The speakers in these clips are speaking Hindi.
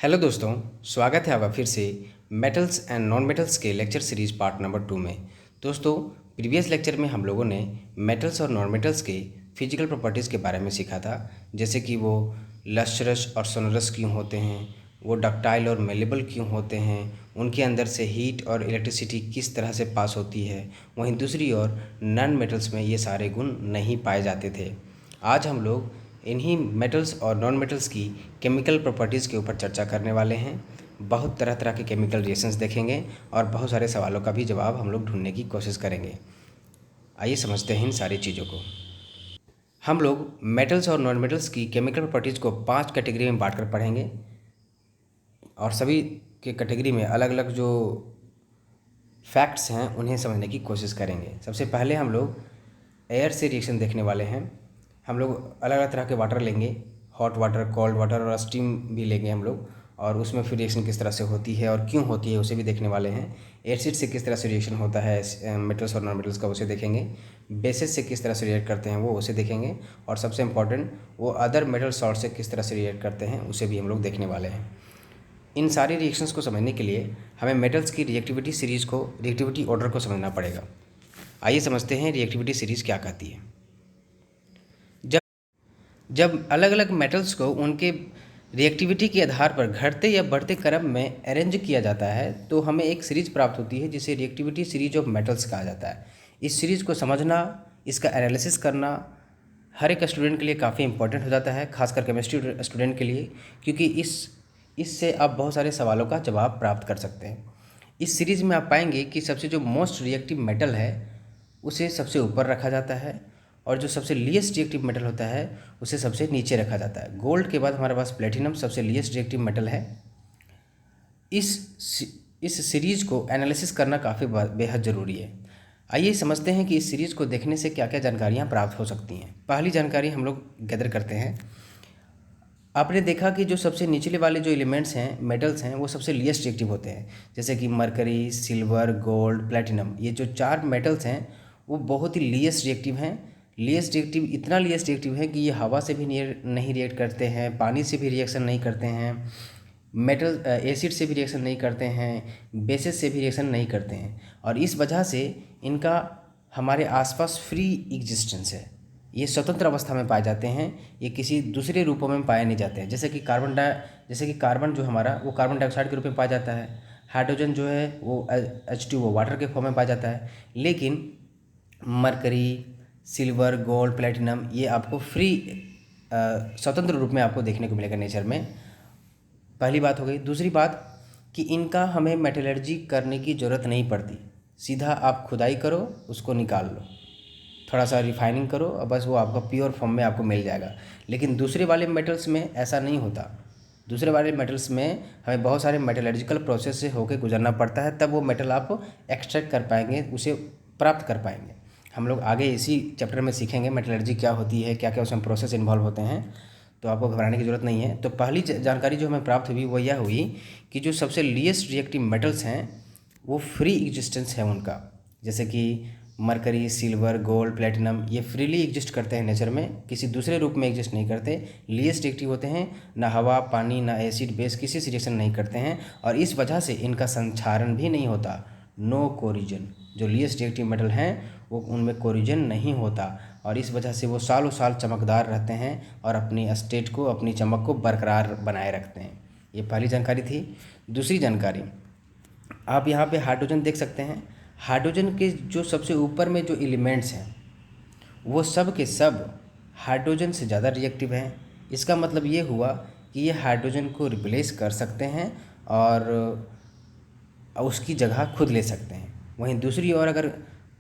हेलो दोस्तों, स्वागत है आपका फिर से मेटल्स एंड नॉन मेटल्स के लेक्चर सीरीज पार्ट नंबर 2 में। दोस्तों, प्रीवियस लेक्चर में हम लोगों ने मेटल्स और नॉन मेटल्स के फिजिकल प्रॉपर्टीज़ के बारे में सीखा था, जैसे कि वो लस्ट्रस और सोनरस क्यों होते हैं, वो डक्टाइल और मेलेबल क्यों होते हैं, उनके अंदर से हीट और इलेक्ट्रिसिटी किस तरह से पास होती है। वहीं दूसरी ओर नॉन मेटल्स में ये सारे गुण नहीं पाए जाते थे। आज हम लोग इन्हीं मेटल्स और नॉन मेटल्स की केमिकल प्रॉपर्टीज़ के ऊपर चर्चा करने वाले हैं। बहुत तरह तरह के केमिकल रिएक्शंस देखेंगे और बहुत सारे सवालों का भी जवाब हम लोग ढूंढने की कोशिश करेंगे। आइए समझते हैं इन सारी चीज़ों को। हम लोग मेटल्स और नॉन मेटल्स की केमिकल प्रॉपर्टीज़ को 5 कैटेगरी में बांटकर पढ़ेंगे और सभी के कैटेगरी में अलग अलग जो फैक्ट्स हैं उन्हें समझने की कोशिश करेंगे। सबसे पहले हम लोग एयर से रिएक्शन देखने वाले हैं। हम लोग अलग अलग तरह के वाटर लेंगे, हॉट वाटर, कोल्ड वाटर और स्टीम भी लेंगे हम लोग, और उसमें फिर रिएक्शन किस तरह से होती है और क्यों होती है उसे भी देखने वाले हैं। एसिड से किस तरह से रिएक्शन होता है मेटल्स और नॉन मेटल्स का, उसे देखेंगे। बेसिस से किस तरह से रिएक्ट करते हैं वो उसे देखेंगे, और सबसे इम्पॉर्टेंट वो अदर मेटल सॉल्ट से किस तरह से रिएक्ट करते हैं उसे भी हम लोग देखने वाले हैं। इन सारे रिएक्शंस को समझने के लिए हमें मेटल्स की रिएक्टिविटी सीरीज़ को, रिएक्टिविटी ऑर्डर को समझना पड़ेगा। आइए समझते हैं रिएक्टिविटी सीरीज़ क्या कहती है। जब जब अलग अलग मेटल्स को उनके रिएक्टिविटी के आधार पर घटते या बढ़ते क्रम में अरेंज किया जाता है तो हमें एक सीरीज प्राप्त होती है जिसे रिएक्टिविटी सीरीज ऑफ मेटल्स कहा जाता है। इस सीरीज़ को समझना, इसका एनालिसिस करना हर एक स्टूडेंट के लिए काफ़ी इंपॉर्टेंट हो जाता है, खासकर केमिस्ट्री स्टूडेंट के लिए, क्योंकि इससे आप बहुत सारे सवालों का जवाब प्राप्त कर सकते हैं। इस सीरीज़ में आप पाएंगे कि सबसे जो मोस्ट रिएक्टिव मेटल है उसे सबसे ऊपर रखा जाता है, और जो सबसे लीस्ट रिएक्टिव मेटल होता है उसे सबसे नीचे रखा जाता है। गोल्ड के बाद हमारे पास प्लेटिनम सबसे लीस्ट रिएक्टिव मेटल है। इस सीरीज़ को एनालिसिस करना काफ़ी बेहद ज़रूरी है। आइए समझते हैं कि इस सीरीज़ को देखने से क्या क्या जानकारियाँ प्राप्त हो सकती हैं। पहली जानकारी हम लोग गैदर करते हैं। आपने देखा कि जो सबसे निचले वाले जो एलिमेंट्स हैं, मेटल्स हैं, वो सबसे लीस्ट रिएक्टिव होते हैं, जैसे कि मरकरी, सिल्वर, गोल्ड, प्लेटिनम। ये जो 4 मेटल्स हैं वो बहुत ही लीस्ट रिएक्टिव हैं। लीस्ट रिएक्टिव, इतना लीस्ट रिएक्टिव है कि ये हवा से भी नहीं रिएक्ट करते हैं, पानी से भी रिएक्शन नहीं करते हैं, मेटल एसिड से भी रिएक्शन नहीं करते हैं, बेसिस से भी रिएक्शन नहीं करते हैं, और इस वजह से इनका हमारे आसपास फ्री एग्जिस्टेंस है। ये स्वतंत्र अवस्था में पाए जाते हैं, ये किसी दूसरे रूपों में पाए नहीं जाते हैं। जैसे कि कार्बन जो हमारा, वो कार्बन डाइऑक्साइड के रूप में पाया जाता है। हाइड्रोजन जो है वो H2O वाटर के फॉर्म में पाया जाता है। लेकिन मरकरी, सिल्वर, गोल्ड, प्लेटिनम ये आपको फ्री स्वतंत्र रूप में आपको देखने को मिलेगा नेचर में। पहली बात हो गई। दूसरी बात कि इनका हमें मेटलर्जी करने की ज़रूरत नहीं पड़ती, सीधा आप खुदाई करो, उसको निकाल लो, थोड़ा सा रिफाइनिंग करो और बस वो आपका प्योर फॉर्म में आपको मिल जाएगा। लेकिन दूसरे वाले मेटल्स में ऐसा नहीं होता। दूसरे वाले मेटल्स में हमें बहुत सारे मेटलर्जिकल प्रोसेस से होकर गुजरना पड़ता है, तब वो मेटल आप एक्सट्रैक्ट कर पाएंगे, उसे प्राप्त कर पाएंगे। हम लोग आगे इसी चैप्टर में सीखेंगे मेटलर्जी क्या होती है, क्या क्या उसमें प्रोसेस इन्वॉल्व होते हैं, तो आपको घबराने की ज़रूरत नहीं है। तो पहली जानकारी जो हमें प्राप्त हुई वो यह हुई कि जो सबसे लीस्ट रिएक्टिव मेटल्स हैं वो फ्री एग्जिस्टेंस है उनका। जैसे कि मरकरी, सिल्वर, गोल्ड, प्लेटिनम ये फ्रीली एग्जिस्ट करते हैं नेचर में, किसी दूसरे रूप में एग्जिस्ट नहीं करते, लीस्ट रिएक्टिव होते हैं, ना हवा, पानी, ना एसिड, बेस किसी से रिएक्शन नहीं करते हैं, और इस वजह से इनका संक्षारण भी नहीं होता, नो कोरिजन। जो लीस्ट रिएक्टिव मेटल हैं वो उनमें कोरिजन नहीं होता, और इस वजह से वो सालों साल चमकदार रहते हैं और अपनी स्टेट को, अपनी चमक को बरकरार बनाए रखते हैं। ये पहली जानकारी थी। दूसरी जानकारी, आप यहाँ पे हाइड्रोजन देख सकते हैं। हाइड्रोजन के जो सबसे ऊपर में जो एलिमेंट्स हैं वो सब के सब हाइड्रोजन से ज़्यादा रिएक्टिव हैं। इसका मतलब ये हुआ कि ये हाइड्रोजन को रिप्लेस कर सकते हैं और उसकी जगह खुद ले सकते हैं। वहीं दूसरी ओर अगर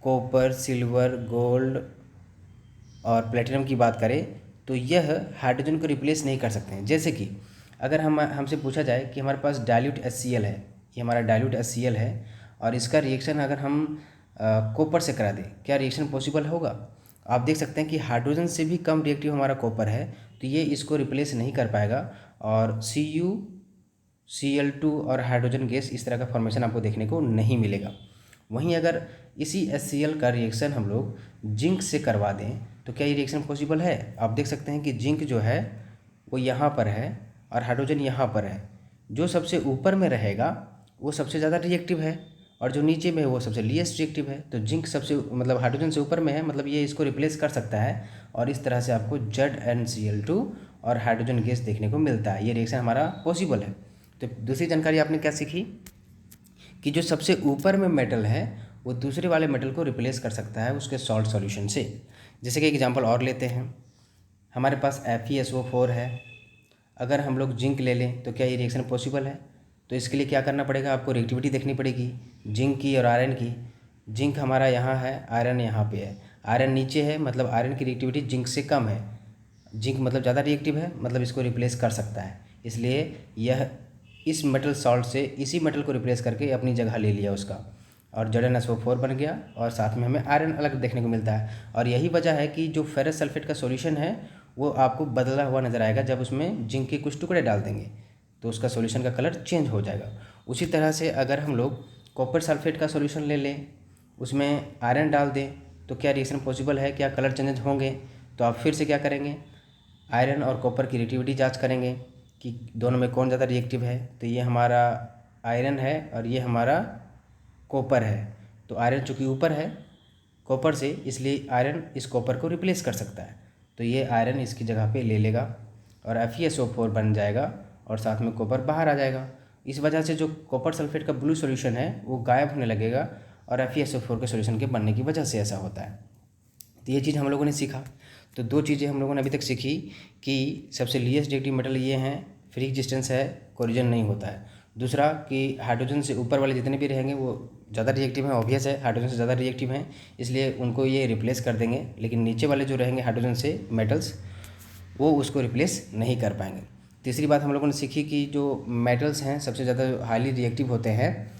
कॉपर, सिल्वर, गोल्ड और प्लेटिनम की बात करें तो यह हाइड्रोजन को रिप्लेस नहीं कर सकते हैं। जैसे कि अगर हमसे पूछा जाए कि हमारे पास डाइल्यूट HCl है, ये हमारा डाइल्यूट HCl है, और इसका रिएक्शन अगर हम कॉपर से करा दें, क्या रिएक्शन पॉसिबल होगा? आप देख सकते हैं कि हाइड्रोजन से भी कम रिएक्टिव हमारा कॉपर है, तो ये इसको रिप्लेस नहीं कर पाएगा, और Cl2 और हाइड्रोजन गैस इस तरह का फॉर्मेशन आपको देखने को नहीं मिलेगा। वहीं अगर इसी HCl का रिएक्शन हम लोग जिंक से करवा दें तो क्या ये रिएक्शन पॉसिबल है? आप देख सकते हैं कि जिंक जो है वो यहाँ पर है और हाइड्रोजन यहाँ पर है। जो सबसे ऊपर में रहेगा वो सबसे ज़्यादा रिएक्टिव है और जो नीचे में है वो सबसे लीस्ट रिएक्टिव है। तो जिंक सबसे मतलब हाइड्रोजन से ऊपर में है, मतलब ये इसको रिप्लेस कर सकता है और इस तरह से आपको ZnCl2 और हाइड्रोजन गैस देखने को मिलता है। ये रिएक्शन हमारा पॉसिबल है। तो दूसरी जानकारी आपने क्या सीखी कि जो सबसे ऊपर में मेटल है वो दूसरे वाले मेटल को रिप्लेस कर सकता है उसके सॉल्ट सॉल्यूशन से। जैसे कि एग्जांपल और लेते हैं, हमारे पास FeSO4 है, अगर हम लोग जिंक ले लें तो क्या ये रिएक्शन पॉसिबल है? तो इसके लिए क्या करना पड़ेगा, आपको रिएक्टिविटी देखनी पड़ेगी जिंक की और आयरन की। जिंक हमारा यहाँ है, आयरन यहाँ पे है, आयरन नीचे है, मतलब आयरन की रिएक्टिविटी जिंक से कम है। जिंक मतलब ज़्यादा रिएक्टिव है, मतलब इसको रिप्लेस कर सकता है, इसलिए यह इस मेटल सॉल्ट से इसी मेटल को रिप्लेस करके अपनी जगह ले लिया उसका, और ZnSO4 बन गया और साथ में हमें आयरन अलग देखने को मिलता है। और यही वजह है कि जो फेरस सल्फेट का सॉल्यूशन है वो आपको बदला हुआ नज़र आएगा। जब उसमें जिंक के कुछ टुकड़े डाल देंगे तो उसका सॉल्यूशन का कलर चेंज हो जाएगा। उसी तरह से अगर हम लोग कॉपर सल्फेट का सॉल्यूशन ले लें, उसमें आयरन डाल दें, तो क्या रिएक्शन पॉसिबल है, क्या कलर चेंज होंगे? तो आप फिर से क्या करेंगे, आयरन और कॉपर की रिएक्टिविटी जांच करेंगे कि दोनों में कौन ज़्यादा रिएक्टिव है। तो ये हमारा आयरन है और ये हमारा कॉपर है। तो आयरन चूँकि ऊपर है कॉपर से, इसलिए आयरन इस कॉपर को रिप्लेस कर सकता है, तो ये आयरन इसकी जगह पे ले लेगा और FeSO4 बन जाएगा और साथ में कॉपर बाहर आ जाएगा। इस वजह से जो कॉपर सल्फेट का ब्लू सॉल्यूशन है वो गायब होने लगेगा और FeSO4 के सॉल्यूशन के बनने की वजह से ऐसा होता है। तो ये चीज़ हम लोगों ने सीखा। तो दो चीज़ें हम लोगों ने अभी तक सीखी कि सबसे लीस्ट रिएक्टिव मेटल ये हैं, फ्री रेजिस्टेंस है, कोरिजन नहीं होता है। दूसरा कि हाइड्रोजन से ऊपर वाले जितने भी रहेंगे वो ज़्यादा रिएक्टिव हैं, ऑब्वियस है हाइड्रोजन से ज़्यादा रिएक्टिव हैं, इसलिए उनको ये रिप्लेस कर देंगे। लेकिन नीचे वाले जो रहेंगे हाइड्रोजन से मेटल्स, वो उसको रिप्लेस नहीं कर पाएंगे। तीसरी बात हम लोगों ने सीखी कि जो मेटल्स हैं सबसे ज़्यादा हाईली रिएक्टिव होते हैं,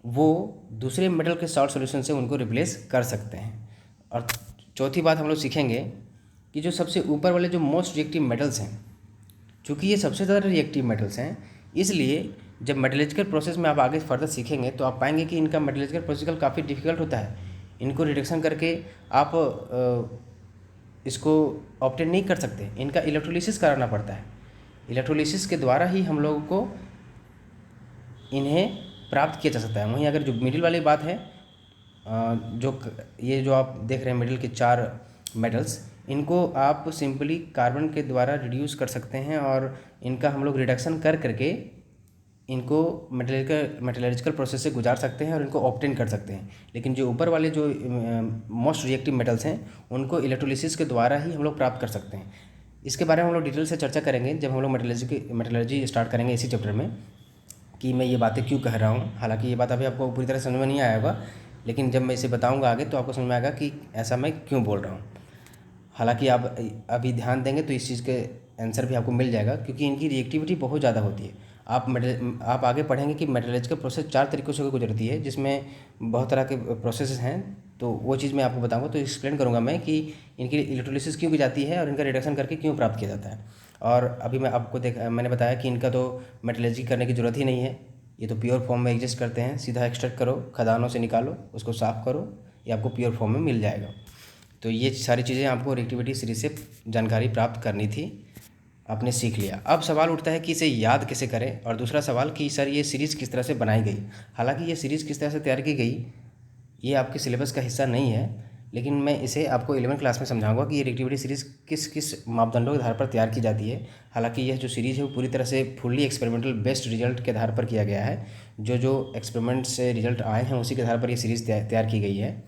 वो दूसरे मेटल के सॉल्ट सॉल्यूशन से उनको रिप्लेस कर सकते हैं। और चौथी बात हम लोग सीखेंगे कि जो सबसे ऊपर वाले जो मोस्ट रिएक्टिव मेटल्स हैं, चूँकि ये सबसे ज़्यादा रिएक्टिव मेटल्स हैं, इसलिए जब मेटलर्जिकल प्रोसेस में आप आगे फर्दर सीखेंगे तो आप पाएंगे कि इनका मेटलर्जिकल प्रोसेस काफ़ी डिफिकल्ट होता है। इनको रिडक्शन करके आप इसको ऑब्टेन नहीं कर सकते, इनका इलेक्ट्रोलिसिस कराना पड़ता है। इलेक्ट्रोलिसिस के द्वारा ही हम लोगों को इन्हें प्राप्त किया जा सकता है। वहीं अगर जो मिडिल वाली बात है, ये जो आप देख रहे हैं मिडिल के 4 मेटल्स, इनको आप सिंपली कार्बन के द्वारा रिड्यूस कर सकते हैं और इनका हम लोग रिडक्शन कर करके इनको मेटलर्जिकल प्रोसेस से गुजार सकते हैं और इनको ऑब्टेन कर सकते हैं। लेकिन जो ऊपर वाले जो मोस्ट रिएक्टिव मेटल्स हैं उनको इलेक्ट्रोलिसिस के द्वारा ही हम लोग प्राप्त कर सकते हैं। इसके बारे में हम लोग डिटेल से चर्चा करेंगे जब हम लोग मेटलर्जी स्टार्ट करेंगे इसी चैप्टर में, कि मैं ये बातें क्यों कह रहा हूँ। हालांकि ये बात अभी आपको पूरी तरह समझ में नहीं आया होगा, लेकिन जब मैं इसे बताऊँगा आगे तो आपको समझ में आएगा कि ऐसा मैं क्यों बोल रहा हूँ। हालांकि आप अभी ध्यान देंगे तो इस चीज़ के आंसर भी आपको मिल जाएगा, क्योंकि इनकी रिएक्टिविटी बहुत ज़्यादा होती है। आप आगे पढ़ेंगे कि मेटलर्जिकल प्रोसेस 4 तरीक़ों से गुजरती है, जिसमें बहुत तरह के प्रोसेस हैं। तो वो चीज़ मैं आपको बताऊंगा, तो एक्सप्लेन करूंगा मैं कि इनकी इलेक्ट्रोलिसिस क्यों की जाती है और इनका रिडक्शन करके क्यों प्राप्त किया जाता है। और अभी मैं आपको मैंने बताया कि इनका तो मेटलर्जी करने की ज़रूरत ही नहीं है, ये तो प्योर फॉर्म में एग्जिस्ट करते हैं। सीधा एक्सट्रैक्ट करो, खदानों से निकालो, उसको साफ़ करो, ये आपको प्योर फॉर्म में मिल जाएगा। तो ये सारी चीज़ें आपको रिएक्टिविटी सीरीज से जानकारी प्राप्त करनी थी, आपने सीख लिया। अब सवाल उठता है कि इसे याद कैसे करें, और दूसरा सवाल कि सर ये सीरीज़ किस तरह से बनाई गई। हालांकि ये सीरीज़ किस तरह से तैयार की गई ये आपके सिलेबस का हिस्सा नहीं है, लेकिन मैं इसे आपको 11वीं क्लास में समझाऊंगा कि ये रिएक्टिविटी सीरीज़ किस किस मापदंडों के आधार पर तैयार की जाती है। हालांकि यह जो सीरीज़ है वो पूरी तरह से फुल्ली एक्सपेरिमेंटल बेस्ड रिजल्ट के आधार पर किया गया है। जो जो एक्सपेरिमेंट से रिजल्ट आए हैं उसी के आधार पर ये सीरीज़ तैयार की गई है।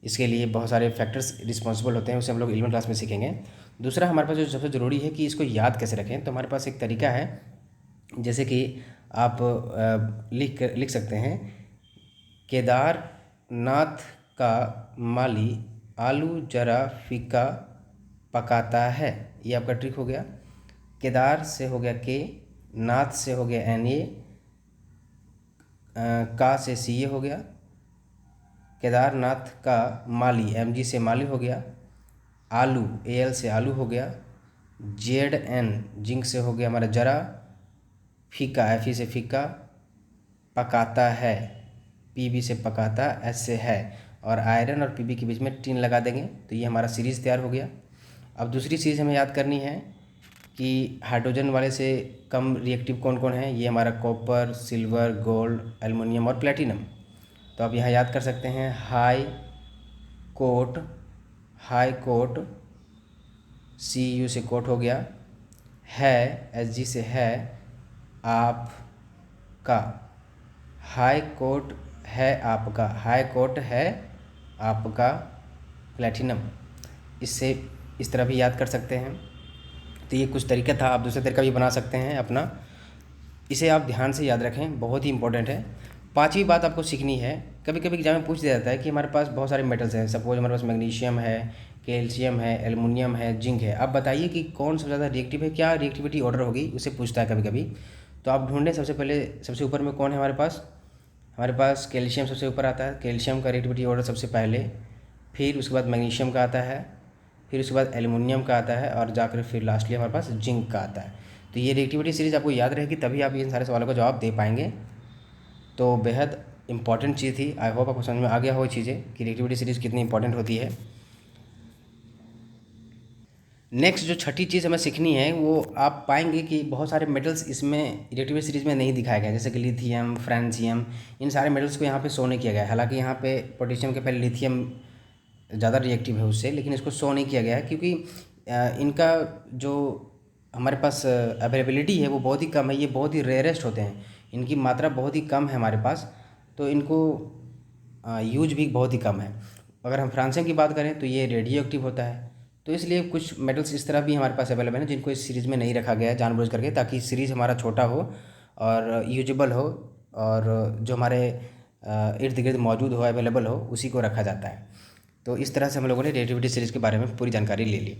इसके लिए बहुत सारे फैक्टर्स रिस्पॉन्सिबल होते हैं, उसे हम लोग 11वीं क्लास में सीखेंगे। दूसरा हमारे पास जो सबसे ज़रूरी है कि इसको याद कैसे रखें, तो हमारे पास एक तरीका है, जैसे कि आप लिख सकते हैं, केदारनाथ का माली आलू जरा फीका पकाता है। ये आपका ट्रिक हो गया। केदार से हो गया के, नाथ से हो गया NA, का से CA हो गया, केदारनाथ का माली MG से माली हो गया, आलू AL से आलू हो गया, ZN जिंक से हो गया हमारा जरा, फीका FE से फीका, पकाता है PB से पकाता, S से है, और आयरन और PB के बीच में टिन लगा देंगे तो ये हमारा सीरीज़ तैयार हो गया। अब दूसरी चीज़ हमें याद करनी है कि हाइड्रोजन वाले से कम रिएक्टिव कौन कौन है। ये हमारा कॉपर, सिल्वर, गोल्ड, एल्युमिनियम और प्लेटिनम। तो आप यहाँ याद कर सकते हैं हाई कोट CU से कोट हो गया, है SG से है, आपका हाई कोट है आपका, हाई कोट है आपका प्लेटिनम। इससे इस तरह भी याद कर सकते हैं। तो ये कुछ तरीका था, आप दूसरे तरीका भी बना सकते हैं अपना। इसे आप ध्यान से याद रखें, बहुत ही इंपॉर्टेंट है। पांचवी बात आपको सीखनी है, कभी कभी एग्जाम में पूछ दिया जाता है कि हमारे पास बहुत सारे मेटल्स हैं। सपोज हमारे पास मैग्नीशियम है, कैल्शियम है, एल्युमिनियम है, जिंक है। आप बताइए कि कौन सबसे ज़्यादा रिएक्टिव है, क्या रिएक्टिविटी ऑर्डर होगी, उससे पूछता है कभी कभी। तो आप ढूंढें सबसे पहले, सबसे ऊपर में कौन है हमारे पास कैल्शियम सबसे ऊपर आता है। कैल्शियम का रिएक्टिविटी ऑर्डर सबसे पहले, फिर उसके बाद मैग्नीशियम का आता है, फिर उसके बाद एल्युमिनियम का आता है, और जाकर फिर लास्टली हमारे पास जिंक का आता है। तो ये रिएक्टिविटी सीरीज़ आपको याद रहेगी, तभी आप इन सारे सवालों का जवाब दे पाएंगे। तो बेहद इंपॉर्टेंट चीज़ थी। आई होप आपको समझ में आ गया हो चीज़ें कि रिएक्टिविटी सीरीज़ कितनी इंपॉर्टेंट होती है। नेक्स्ट जो छठी चीज़ हमें सीखनी है, वो आप पाएंगे कि बहुत सारे मेटल्स इसमें रिएक्टिविटी सीरीज़ में नहीं दिखाए गए, जैसे कि लिथियम, फ्रांसियम। इन सारे मेटल्स को यहाँ पे शो नहीं किया गया है। हालांकि यहाँ पे पोटेशियम के पहले लिथियम ज़्यादा रिएक्टिव है उससे, लेकिन इसको शो नहीं किया गया है क्योंकि इनका जो हमारे पास अवेलेबिलिटी है वो बहुत ही कम है। ये बहुत ही रेयरेस्ट होते हैं, इनकी मात्रा बहुत ही कम है हमारे पास, तो इनको यूज भी बहुत ही कम है। अगर हम फ्रांसियम की बात करें तो ये रेडियो एक्टिव होता है। तो इसलिए कुछ मेटल्स इस तरह भी हमारे पास अवेलेबल हैं जिनको इस सीरीज़ में नहीं रखा गया है जानबूझ करके, ताकि सीरीज़ हमारा छोटा हो और यूजेबल हो, और जो हमारे इर्द गिर्द मौजूद हो, अवेलेबल हो, उसी को रखा जाता है। तो इस तरह से हम लोगों ने रिएक्टिविटी सीरीज़ के बारे में पूरी जानकारी ले ली।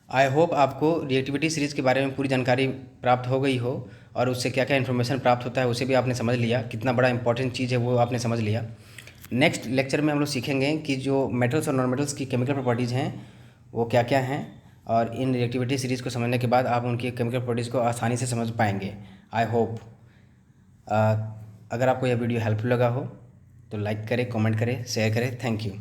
आई होप आपको रिएक्टिविटी सीरीज़ के बारे में पूरी जानकारी प्राप्त हो गई हो, और उससे क्या क्या इन्फॉर्मेशन प्राप्त होता है उसे भी आपने समझ लिया, कितना बड़ा इंपॉर्टेंट चीज़ है वो आपने समझ लिया। नेक्स्ट लेक्चर में हम लोग सीखेंगे कि जो मेटल्स और नॉन मेटल्स की केमिकल प्रॉपर्टीज़ हैं वो क्या क्या हैं, और इन रिएक्टिविटी सीरीज़ को समझने के बाद आप उनकी केमिकल प्रॉपर्टीज़ को आसानी से समझ पाएंगे। आई होप अगर आपको यह वीडियो हेल्पफुल लगा हो तो लाइक करें, कमेंट करें, शेयर करें। Thank you.